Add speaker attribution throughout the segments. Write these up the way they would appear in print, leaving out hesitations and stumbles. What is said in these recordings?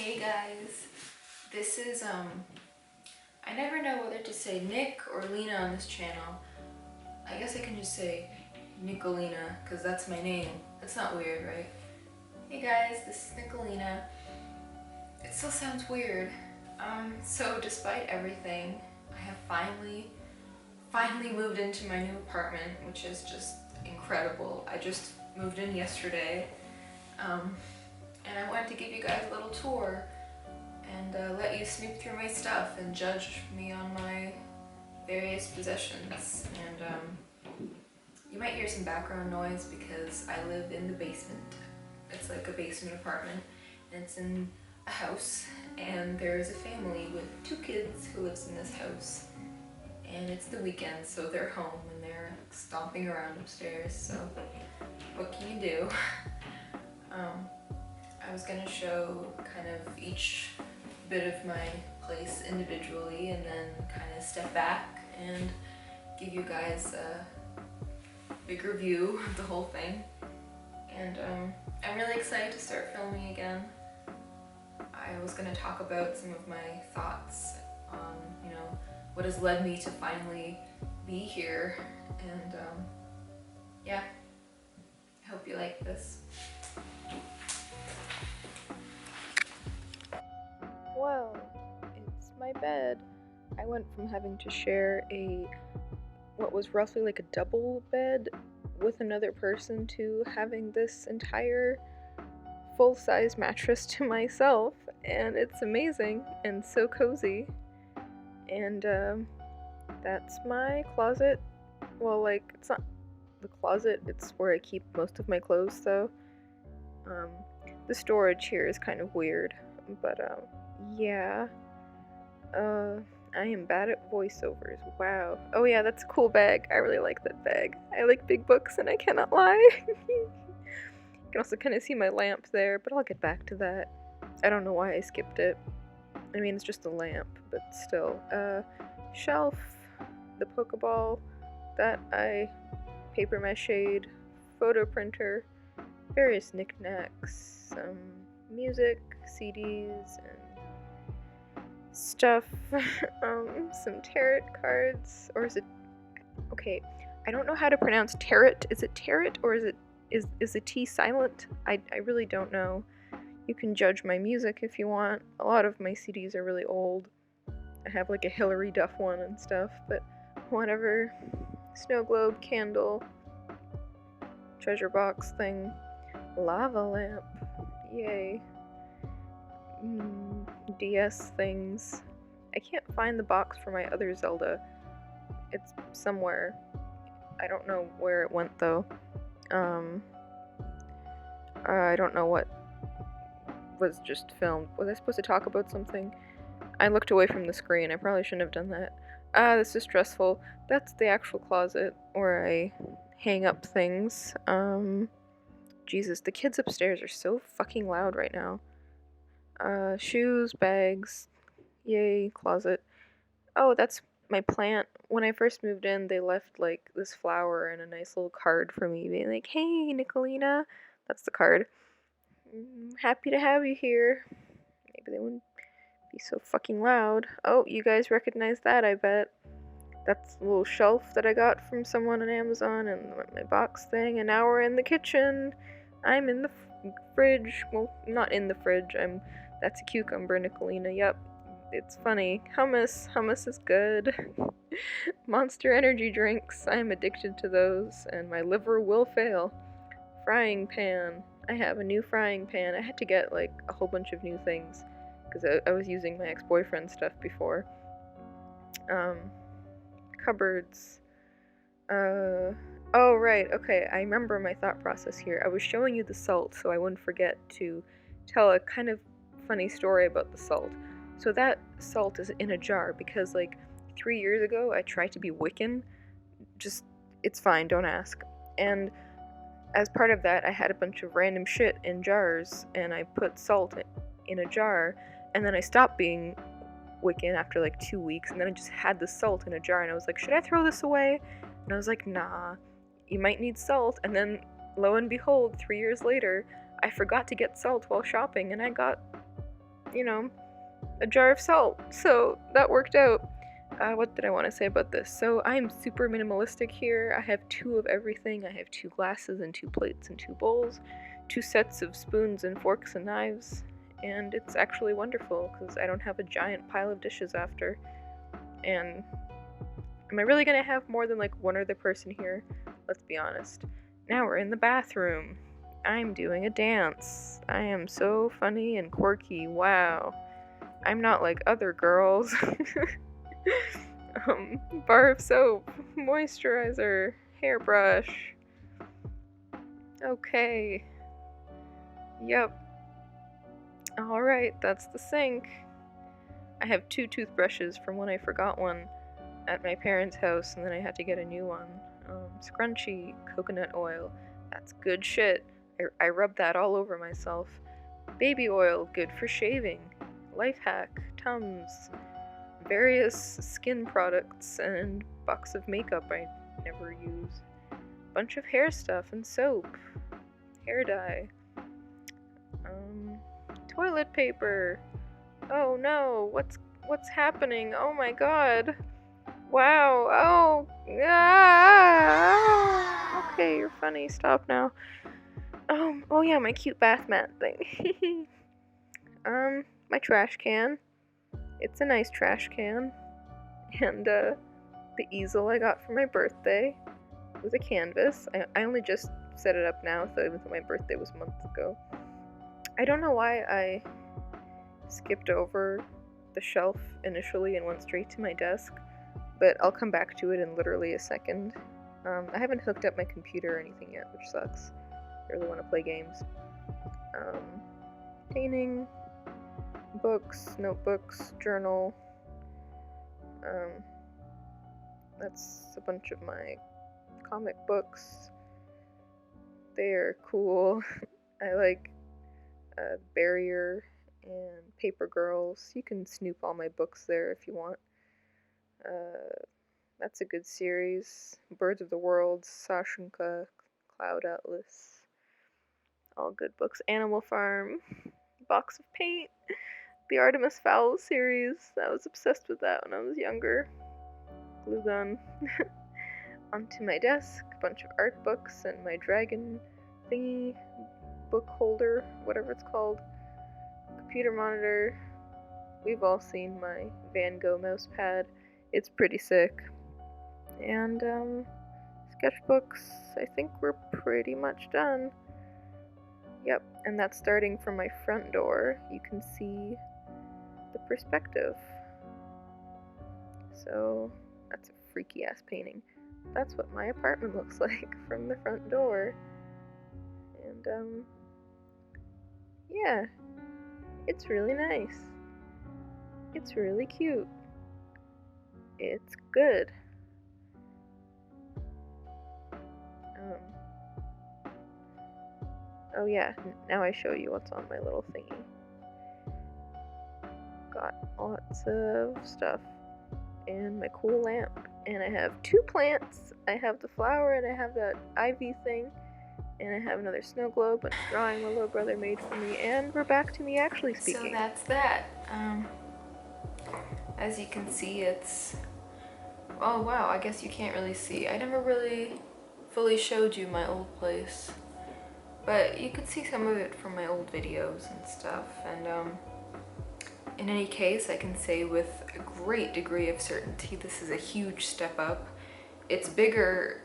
Speaker 1: Hey guys, this is I never know whether to say Nick or Lena on this channel. I guess I can just say Nicolina because that's my name. That's not weird, right? Hey guys, this is Nicolina. It still sounds weird. So despite everything, I have finally moved into my new apartment, which is just incredible. I just moved in yesterday. And I wanted to give you guys a little tour and let you snoop through my stuff and judge me on my various possessions. And you might hear some background noise because I live in the basement. It's like a basement apartment, and it's in a house, and there's a family with 2 kids who lives in this house. And it's the weekend, so they're home and they're stomping around upstairs, so what can you do? I was gonna show kind of each bit of my place individually and then kind of step back and give you guys a bigger view of the whole thing. And I'm really excited to start filming again. I was gonna talk about some of my thoughts on, what has led me to finally be here, and yeah, I hope you like this. Well, it's my bed. I went from having to share what was roughly like a double bed with another person to having this entire full-size mattress to myself, and it's amazing and so cozy. And that's my closet. Well, like, it's not the closet, it's where I keep most of my clothes, though. The storage here is kind of weird, but yeah. I am bad at voiceovers. Wow. Oh yeah, that's a cool bag. I really like that bag. I like big books and I cannot lie. You can also kind of see my lamp there, but I'll get back to that. I don't know why I skipped it. I mean, it's just a lamp, but still. Shelf, the Pokeball, that I paper mache'd, photo printer, various knickknacks, some music, CDs, and stuff, some tarot cards, or is it, okay, I don't know how to pronounce tarot. Is it tarot, or is the T silent? I really don't know. You can judge my music if you want. A lot of my CDs are really old. I have like a Hillary Duff one and stuff, but whatever. Snow globe, candle, treasure box thing, lava lamp, yay. DS things. I can't find the box for my other Zelda. It's somewhere. I don't know where it went though. I don't know what was just filmed. Was I supposed to talk about something? I looked away from the screen. I probably shouldn't have done that. This is stressful. That's the actual closet where I hang up things. Jesus, the kids upstairs are so fucking loud right now. Shoes, bags, yay, closet. Oh, that's my plant. When I first moved in, they left like this flower and a nice little card for me, being like, "Hey, Nicolina." That's the card. Happy to have you here. Maybe they wouldn't be so fucking loud. Oh, you guys recognize that, I bet. That's a little shelf that I got from someone on Amazon, and my box thing, and now we're in the kitchen. I'm in the fridge. Well, not in the fridge. That's a cucumber, Nicolina. Yep. It's funny. Hummus is good. Monster energy drinks. I'm addicted to those, and my liver will fail. Frying pan. I have a new frying pan. I had to get like a whole bunch of new things because I was using my ex-boyfriend's stuff before. Cupboards. Oh right, okay, I remember my thought process here. I was showing you the salt so I wouldn't forget to tell a kind of funny story about the salt. So that salt is in a jar because like 3 years ago I tried to be Wiccan. It's fine, don't ask. And as part of that I had a bunch of random shit in jars and I put salt in a jar, and then I stopped being Wiccan after like 2 weeks, and then I just had the salt in a jar and I was like, should I throw this away? And I was like, nah, you might need salt. And then lo and behold, 3 years later, I forgot to get salt while shopping and I got you know, a jar of salt. So that worked out. What did I want to say about this? So I'm super minimalistic here. I have 2 of everything. I have 2 glasses and 2 plates and 2 bowls, 2 sets of spoons and forks and knives, and it's actually wonderful because I don't have a giant pile of dishes after. And am I really gonna have more than like one other person here? Let's be honest. Now we're in the bathroom. I'm doing a dance. I am so funny and quirky. Wow. I'm not like other girls. Bar of soap, moisturizer, hairbrush. Okay. Yep. Alright, that's the sink. I have 2 toothbrushes from when I forgot one at my parents' house and then I had to get a new one. Scrunchie, coconut oil. That's good shit. I rub that all over myself. Baby oil, good for shaving. Life hack, Tums. Various skin products and box of makeup I never use. Bunch of hair stuff and soap. Hair dye. Toilet paper. Oh no, what's happening? Oh my god. Wow. Oh. Ah. Okay, you're funny. Stop now. Oh yeah, my cute bath mat thing. My trash can. It's a nice trash can. And the easel I got for my birthday was a canvas. I only just set it up now, so even though my birthday was months ago. I don't know why I skipped over the shelf initially and went straight to my desk, but I'll come back to it in literally a second. I haven't hooked up my computer or anything yet, which sucks. I really want to play games. Painting, books, notebooks, journal. That's a bunch of my comic books. They're cool. I like Barrier and Paper Girls. You can snoop all my books there if you want. That's a good series. Birds of the World, Sashunka, Cloud Atlas. All good books. Animal Farm, Box of Paint, the Artemis Fowl series. I was obsessed with that when I was younger. Glue gun. Onto my desk, a bunch of art books and my dragon thingy, book holder, whatever it's called. Computer monitor. We've all seen my Van Gogh mouse pad. It's pretty sick. And sketchbooks. I think we're pretty much done. Yep, and that's starting from my front door. You can see the perspective. So that's a freaky ass painting. That's what my apartment looks like from the front door. And yeah, it's really nice. It's really cute. It's good. Oh yeah, now I show you what's on my little thingy. Got lots of stuff. And my cool lamp. And I have 2 plants. I have the flower and I have that ivy thing. And I have another snow globe and a drawing my little brother made for me. And we're back to me actually speaking. So that's that. As you can see, it's... Oh wow, I guess you can't really see. I never really fully showed you my old place. But you could see some of it from my old videos and stuff. And in any case, I can say with a great degree of certainty this is a huge step up. It's bigger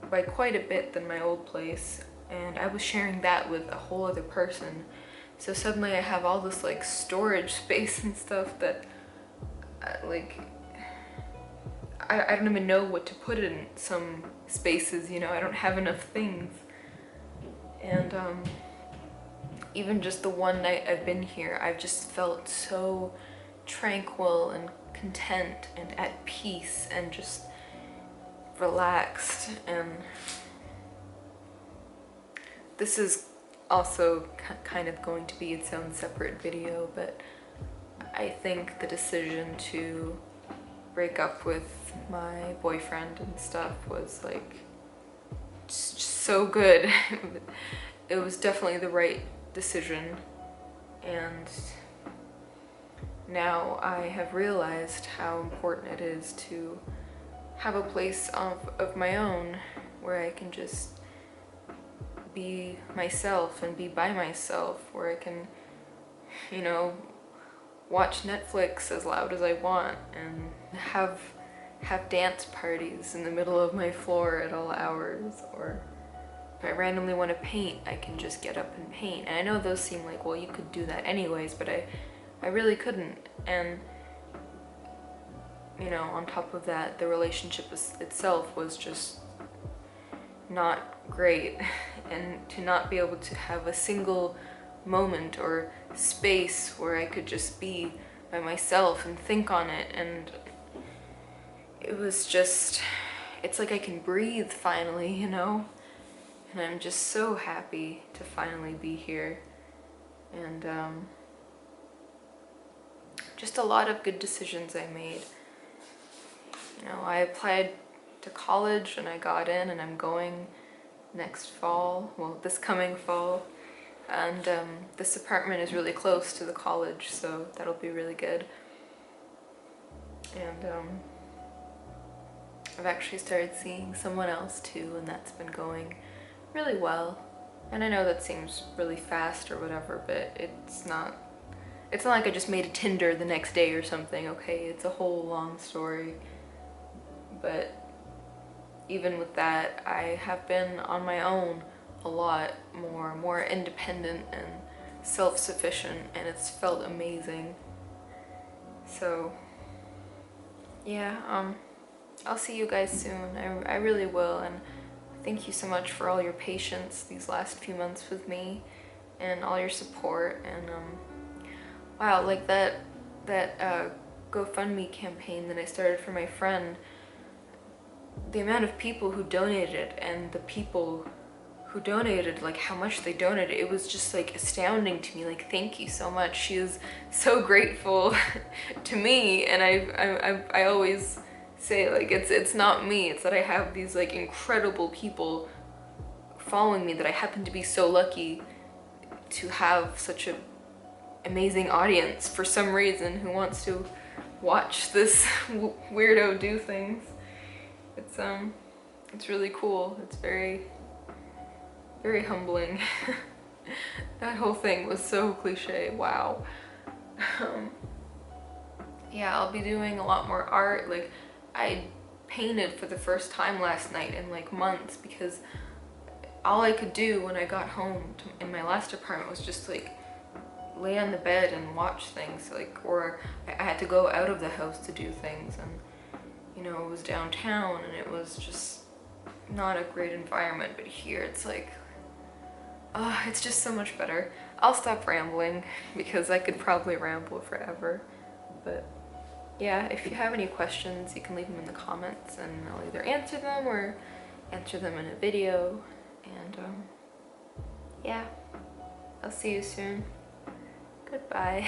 Speaker 1: by quite a bit than my old place, and I was sharing that with a whole other person. So suddenly I have all this like storage space and stuff that like I don't even know what to put in some spaces, you know. I don't have enough things. And even just the one night I've been here, I've just felt so tranquil and content and at peace and just relaxed. And this is also kind of going to be its own separate video, but I think the decision to break up with my boyfriend and stuff was like just so good. It was definitely the right decision, and now I have realized how important it is to have a place of my own where I can just be myself and be by myself, where I can, you know, watch Netflix as loud as I want and have dance parties in the middle of my floor at all hours. Or if I randomly want to paint, I can just get up and paint. And I know those seem like, well, you could do that anyways, but I really couldn't. And you know, on top of that, the relationship itself was just not great. And to not be able to have a single moment or space where I could just be by myself and think on it, and it was just, it's like I can breathe finally, you know? And I'm just so happy to finally be here. And just a lot of good decisions I made. You know, I applied to college and I got in, and I'm going next fall, well, this coming fall. And this apartment is really close to the college, so that'll be really good. And I've actually started seeing someone else too, and that's been going really well. And I know that seems really fast or whatever, but it's not like I just made a Tinder the next day or something, okay? It's a whole long story. But even with that, I have been on my own a lot more independent and self-sufficient, and it's felt amazing. So yeah, I'll see you guys soon. I really will, and thank you so much for all your patience these last few months with me and all your support. And wow, like that GoFundMe campaign that I started for my friend, the amount of people who donated and the people who donated, like how much they donated, it was just like astounding to me. Like, thank you so much. She is so grateful to me. And I always say, like, it's not me, it's that I have these like incredible people following me, that I happen to be so lucky to have such a amazing audience for some reason who wants to watch this weirdo do things. It's really cool. It's very humbling. That whole thing was so cliche. Wow. Yeah, I'll be doing a lot more art. Like, I painted for the first time last night in like months, because all I could do when I got home in my last apartment was just like lay on the bed and watch things, like, or I had to go out of the house to do things, and you know, it was downtown and it was just not a great environment. But here it's like, it's just so much better. I'll stop rambling because I could probably ramble forever. But yeah, if you have any questions, you can leave them in the comments and I'll either answer them or answer them in a video. And yeah, I'll see you soon. Goodbye.